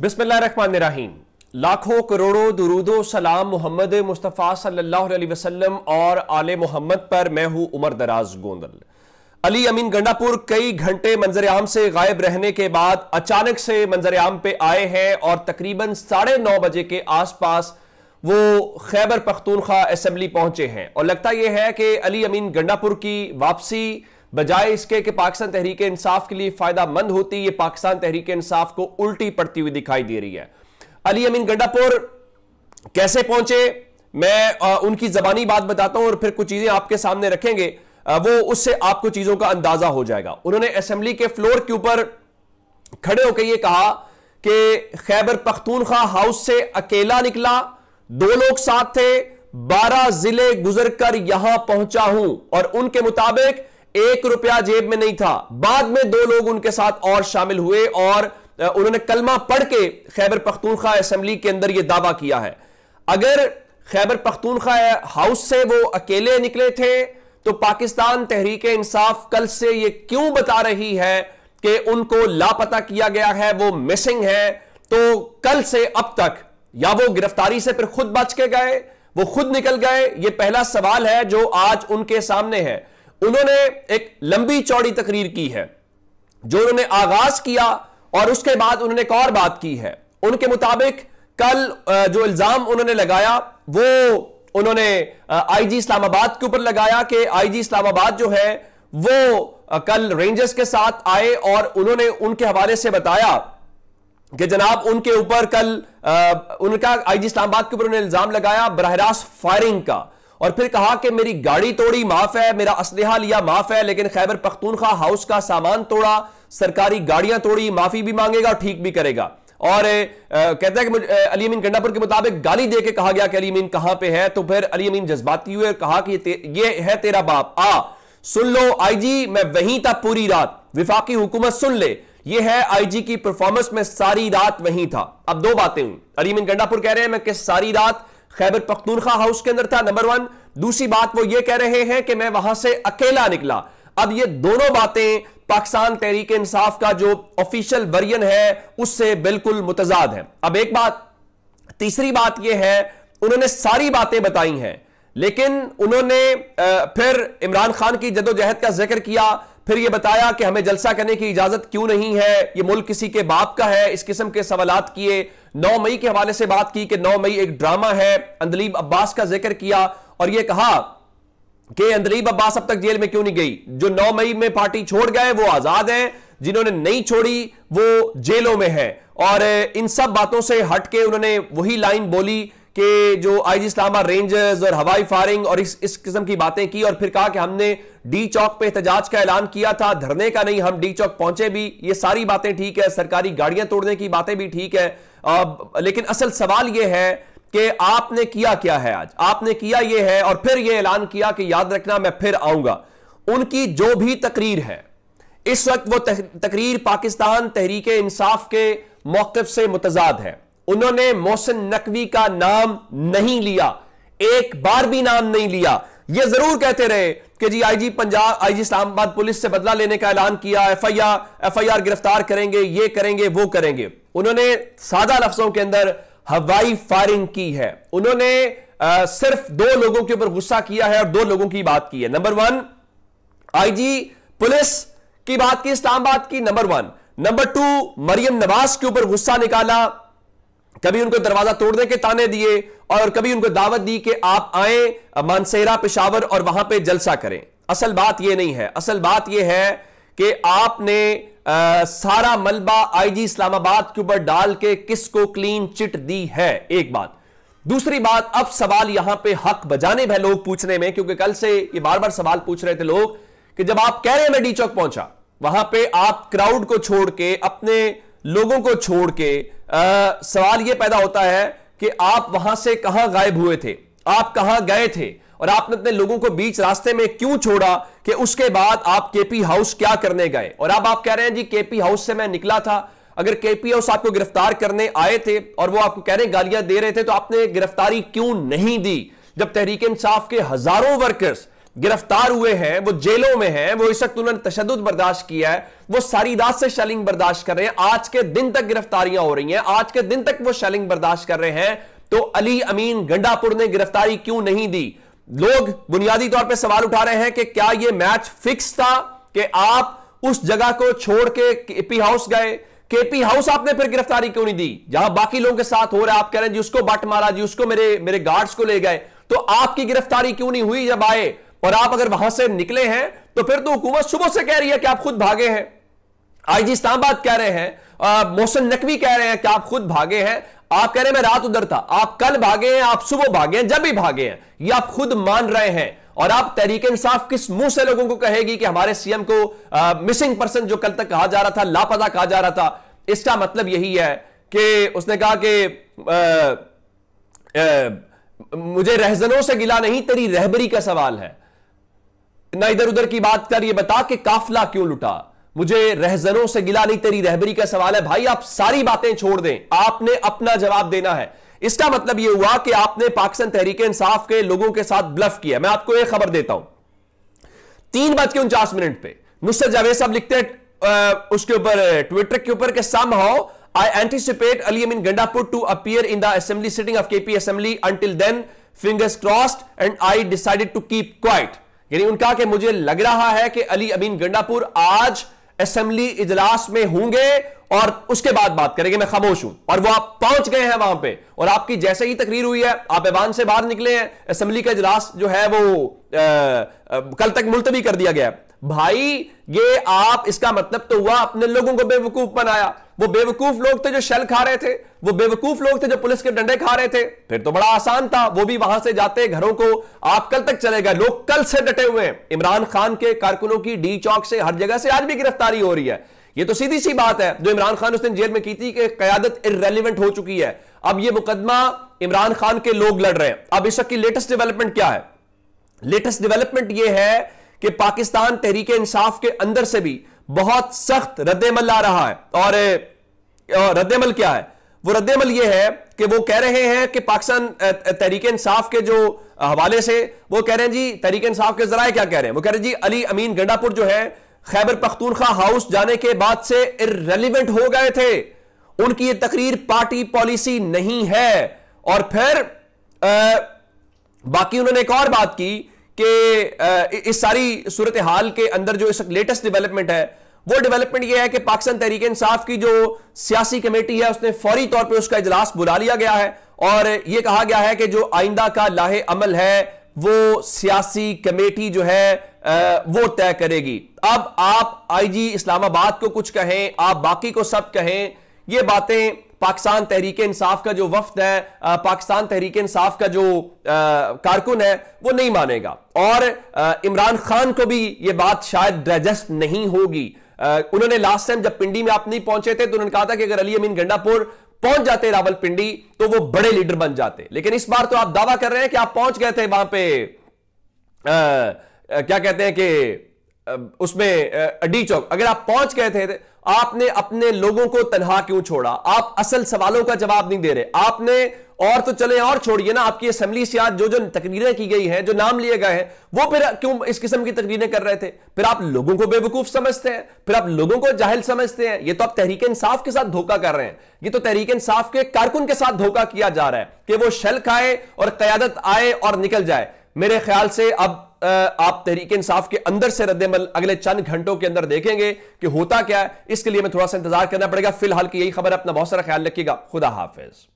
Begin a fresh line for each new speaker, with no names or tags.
बिस्मिल्लाहिर्रहमानिर्रहीम। लाखों करोड़ों दुरूदो सलाम मोहम्मद मुस्तफ़ा सल्लल्लाहु अलैहि वसल्लम और आले मोहम्मद पर। मैं हूं उमर दराज गोंदल। अली अमीन गंडापुर कई घंटे मंजर आम से गायब रहने के बाद अचानक से मंजर आम पे आए हैं और तकरीबन 9:30 बजे के आसपास वो खैबर पख्तूनख्वा असेंबली पहुंचे हैं। और लगता यह है कि अली अमीन गंडापुर की वापसी बजाय इसके कि पाकिस्तान तहरीक इंसाफ के लिए फायदा मंद होती, ये पाकिस्तान तहरीक इंसाफ को उल्टी पड़ती हुई दिखाई दे रही है। अली अमीन गंडापुर कैसे पहुंचे, मैं उनकी जबानी बात बताता हूं और फिर कुछ चीजें आपके सामने रखेंगे, वो उससे आपको चीजों का अंदाजा हो जाएगा। उन्होंने असेंबली के फ्लोर के ऊपर खड़े होकर यह कहा कि खैबर पख्तूनख्वा हाउस से अकेला निकला, 2 लोग साथ थे, 12 जिले गुजरकर यहां पहुंचा हूं और उनके मुताबिक 1 रुपया जेब में नहीं था। बाद में 2 लोग उनके साथ और शामिल हुए और उन्होंने कलमा पढ़ के खैबर पख्तूनख्वा असेंबली के अंदर यह दावा किया है। अगर खैबर पख्तूनख्वा हाउस से वो अकेले निकले थे तो पाकिस्तान तहरीक इंसाफ कल से ये क्यों बता रही है कि उनको लापता किया गया है, वो मिसिंग है? तो कल से अब तक या वो गिरफ्तारी से फिर खुद बच के गए, वो खुद निकल गए? ये पहला सवाल है जो आज उनके सामने है। उन्होंने एक लंबी चौड़ी तकरीर की है जो उन्होंने आगाज किया और उसके बाद उन्होंने एक और बात की है। उनके मुताबिक कल जो इल्जाम उन्होंने लगाया वो उन्होंने आईजी इस्लामाबाद के ऊपर लगाया कि आईजी इस्लामाबाद जो है वो कल रेंजर्स के साथ आए और उन्होंने उनके हवाले से बताया कि जनाब उनके ऊपर कल उनका आईजी इस्लामाबाद के ऊपर उन्होंने इल्जाम लगाया बराह रास्त फायरिंग का और फिर कहा कि मेरी गाड़ी तोड़ी माफ है, मेरा असलहा लिया माफ है, लेकिन खैबर पख्तूनख्वा हाउस का सामान तोड़ा, सरकारी गाड़ियां तोड़ी, माफी भी मांगेगा और ठीक भी करेगा। और कहता है कि अली अमीन गंडापुर के मुताबिक गाली दे के कहा गया कि अली अमीन कहां पे है। तो फिर अली अमीन जज्बाती हुए कहा कि ये है तेरा बाप, आ सुन लो आईजी, मैं वहीं था पूरी रात, विफाकी हुकूमत सुन ले, ये है आईजी की परफॉर्मेंस में सारी रात वहीं था। अब 2 बातें हुई। अली अमीन गंडापुर कह रहे हैं मैं कि सारी रात खैबर पख्तूनख्वा हाउस के अंदर था, नंबर 1। दूसरी बात वो ये कह रहे हैं कि मैं वहां से अकेला निकला। अब ये दोनों बातें पाकिस्तान तहरीक इंसाफ का जो ऑफिशियल वर्जन है उससे बिल्कुल मुतजाद है। अब एक बात, तीसरी बात यह है उन्होंने सारी बातें बताई हैं लेकिन उन्होंने फिर इमरान खान की जदोजहद का जिक्र किया, फिर यह बताया कि हमें जलसा करने की इजाजत क्यों नहीं है, यह मुल्क किसी के बाप का है, इस किस्म के सवालात किए। 9 मई के हवाले से बात की कि 9 मई एक ड्रामा है, अंदलीब अब्बास का जिक्र किया और यह कहा कि अंदलीब अब्बास अब तक जेल में क्यों नहीं गई। जो 9 मई में पार्टी छोड़ गए वो आजाद हैं, जिन्होंने नहीं छोड़ी वो जेलों में है। और इन सब बातों से हटके उन्होंने वही लाइन बोली कि जो आईजी इस्लामाबाद रेंजर्स और हवाई फायरिंग और इस किस्म की बातें की और फिर कहा कि हमने डी चौक पे एहतजाज का ऐलान किया था, धरने का नहीं, हम डी चौक पहुंचे भी। ये सारी बातें ठीक है, सरकारी गाड़ियां तोड़ने की बातें भी ठीक है, लेकिन असल सवाल यह है कि आपने किया क्या है? आज आपने किया यह है और फिर यह ऐलान किया कि याद रखना मैं फिर आऊंगा। उनकी जो भी तकरीर है इस वक्त वो तकरीर पाकिस्तान तहरीक इंसाफ के मौक़िफ़ से मुतजाद है। उन्होंने मोहसिन नकवी का नाम नहीं लिया, एक बार भी नाम नहीं लिया। यह जरूर कहते रहे कि जी IG Punjab, IG Islamabad police से बदला लेने का ऐलान किया, एफआईआर गिरफ्तार करेंगे, ये करेंगे, वो करेंगे। उन्होंने सादा लफ्जों के अंदर हवाई फायरिंग की है। उन्होंने सिर्फ 2 लोगों के ऊपर गुस्सा किया है और 2 लोगों की बात की है। नंबर 1 आईजी पुलिस की बात की, इस्लामाबाद की, नंबर 1। नंबर 2 मरियम नवाज के ऊपर गुस्सा निकाला, कभी उनको दरवाजा तोड़ने के ताने दिए और कभी उनको दावत दी कि आप आए मानसेरा पेशावर और वहां पे जलसा करें। असल बात यह नहीं है, असल बात यह है कि आपने सारा मलबा आईजी इस्लामाबाद के ऊपर डाल के किसको क्लीन चिट दी है, एक बात। दूसरी बात, अब सवाल यहां पे हक बजाने हैं लोग पूछने में, क्योंकि कल से ये बार बार सवाल पूछ रहे थे लोग कि जब आप कह रहे हैं मैं डी चौक पहुंचा, वहां पे आप क्राउड को छोड़ के, अपने लोगों को छोड़ के, सवाल यह पैदा होता है कि आप वहां से कहां गायब हुए थे, आप कहां गए थे और आपने अपने लोगों को बीच रास्ते में क्यों छोड़ा कि उसके बाद आप केपी हाउस क्या करने गए। और अब आप कह रहे हैं जी केपी हाउस से मैं निकला था। अगर केपी हाउस आपको गिरफ्तार करने आए थे और वो आपको कह रहे गालियां दे रहे थे तो आपने गिरफ्तारी क्यों नहीं दी? जब तहरीक इंसाफ के हजारों वर्कर्स गिरफ्तार हुए हैं, वो जेलों में हैं, वो इस वक्त उन्होंने तशद्दुद बर्दाश्त किया है, वो सारी रात से शेलिंग बर्दाश्त कर रहे हैं, आज के दिन तक गिरफ्तारियां हो रही हैं, आज के दिन तक वो शेलिंग बर्दाश्त कर रहे हैं, तो अली अमीन गंडापुर ने गिरफ्तारी क्यों नहीं दी? लोग बुनियादी तौर पर सवाल उठा रहे हैं कि क्या यह मैच फिक्स था कि आप उस जगह को छोड़ के केपी हाउस गए? केपी हाउस आपने फिर गिरफ्तारी क्यों नहीं दी? जहां बाकी लोगों के साथ हो रहा है, आप कह रहे हैं जी उसको बट मारा, जी उसको मेरे गार्ड्स को ले गए, तो आपकी गिरफ्तारी क्यों नहीं हुई जब आए? और आप अगर वहां से निकले हैं तो फिर तो हुकूमत सुबह से कह रही है कि आप खुद भागे हैं। आईजी इस्लामाबाद कह रहे हैं, मोहसिन नकवी कह रहे हैं कि आप खुद भागे हैं। आप कह रहे हैं मैं रात उधर था, आप कल भागे हैं, आप सुबह भागे हैं, जब भी भागे हैं, ये आप खुद मान रहे हैं। और आप तहरीक इंसाफ किस मुंह से लोगों को कहेगी कि हमारे सीएम को मिसिंग पर्सन जो कल तक कहा जा रहा था, लापता कहा जा रहा था? इसका मतलब यही है कि उसने कहा कि मुझे रहजनों से गिला नहीं, तेरी रहबरी का सवाल है। ना इधर उधर की बात कर, ये बता कि काफिला क्यों लुटा। मुझे रहजनों से गिला नहीं, तेरी रहबरी का सवाल है। भाई आप सारी बातें छोड़ दें, आपने अपना जवाब देना है। इसका मतलब यह हुआ कि आपने पाकिस्तान तहरीक इंसाफ के लोगों के साथ ब्लफ किया। मैं आपको एक खबर देता हूं, 3:49 पे नुसरत जावेद साहब लिखते हैं उसके ऊपर, ट्विटर के ऊपर, कि somehow I anticipate Ali Amin Gandapur to appear in the assembly sitting of KP assembly. Until then, fingers crossed, and I decided to keep quiet. यानी उनका कि मुझे लग रहा है कि अली अमीन गंडापुर आज असेंबली इजलास में होंगे और उसके बाद बात करेंगे, मैं खामोश हूं। और वो आप पहुंच गए हैं वहां पे, और आपकी जैसे ही तकरीर हुई है, आप ऐवान से बाहर निकले हैं, असेंबली का इजलास जो है वो कल तक मुलतवी कर दिया गया है। भाई ये आप, इसका मतलब तो हुआ अपने लोगों को बेवकूफ बनाया। वो बेवकूफ लोग थे जो शेल खा रहे थे, वो बेवकूफ लोग थे जो पुलिस के डंडे खा रहे थे। फिर तो बड़ा आसान था, वो भी वहां से जाते घरों को। आप कल तक चले गए, लोग कल से डटे हुए हैं। इमरान खान के कारकुनों की डी चौक से हर जगह से आज भी गिरफ्तारी हो रही है। ये तो सीधी सी बात है जो इमरान खान उस दिन जेल में की थी कि क़यादत इर्रेलेवेंट हो चुकी है। अब ये मुकदमा इमरान खान के लोग लड़ रहे हैं। अब इसकी लेटेस्ट डेवलपमेंट क्या है? लेटेस्ट डेवलपमेंट यह है कि पाकिस्तान तहरीक इंसाफ के अंदर से भी बहुत सख्त रद्देमल आ रहा है। और रद्देमल क्या है? वो रद्देमल ये है कि वो कह रहे हैं कि पाकिस्तान तहरीक इंसाफ के जो हवाले से वो कह रहे हैं जी, तहरीक इंसाफ के जराए क्या कह रहे हैं? वो कह रहे हैं जी अली अमीन गंडापुर जो है खैबर पख्तूनख्वा हाउस जाने के बाद से इर्रेलेवेंट हो गए थे, उनकी ये तकरीर पार्टी पॉलिसी नहीं है। और फिर बाकी उन्होंने एक और बात की कि इस सारी सूरत हाल के अंदर जो इस लेटेस्ट डेवलपमेंट है, वो डेवलपमेंट ये है कि पाकिस्तान तहरीक इंसाफ की जो सियासी कमेटी है उसने फौरी तौर पे उसका इजलास बुला लिया गया है, और ये कहा गया है कि जो आइंदा का लाहे अमल है वो सियासी कमेटी जो है वो तय करेगी। अब आप आईजी इस्लामाबाद को कुछ कहें, आप बाकी को सब कहें, ये बातें पाकिस्तान तहरीक इंसाफ का जो वफ्द है, पाकिस्तान तहरीक इंसाफ का जो कारकुन है, वो नहीं मानेगा। और इमरान खान को भी ये बात शायद डाइजेस्ट नहीं होगी। उन्होंने लास्ट टाइम जब पिंडी में आप नहीं पहुंचे थे तो उन्होंने कहा था कि अगर अली अमीन गंडापुर पहुंच जाते रावलपिंडी तो वो बड़े लीडर बन जाते। लेकिन इस बार तो आप दावा कर रहे हैं कि आप पहुंच गए थे वहां पे, क्या कहते हैं कि उसमें डी चौक। अगर आप पहुंच गए थे, आपने अपने लोगों को तनहा क्यों छोड़ा? आप असल सवालों का जवाब नहीं दे रहे। आपने, और तो चले और छोड़िए ना, आपकी असेंबली से आज जो जो तकरीरें की गई हैं, जो नाम लिए गए हैं, वो फिर क्यों इस किस्म की तकरीरें कर रहे थे? फिर आप लोगों को बेवकूफ समझते हैं, फिर आप लोगों को जाहिल समझते हैं। ये तो आप तहरीक इंसाफ के साथ धोखा कर रहे हैं। ये तो तहरीक इंसाफ के कारकुन के साथ धोखा किया जा रहा है कि वो शल खाए और क़यादत आए और निकल जाए। मेरे ख्याल से अब आप तहरीक इंसाफ के अंदर से रद्देमल अगले चंद घंटों के अंदर देखेंगे कि होता क्या है। इसके लिए मैं थोड़ा सा इंतजार करना पड़ेगा। फिलहाल की यही खबर, अपना बहुत सारा ख्याल रखिएगा। खुदा हाफिज।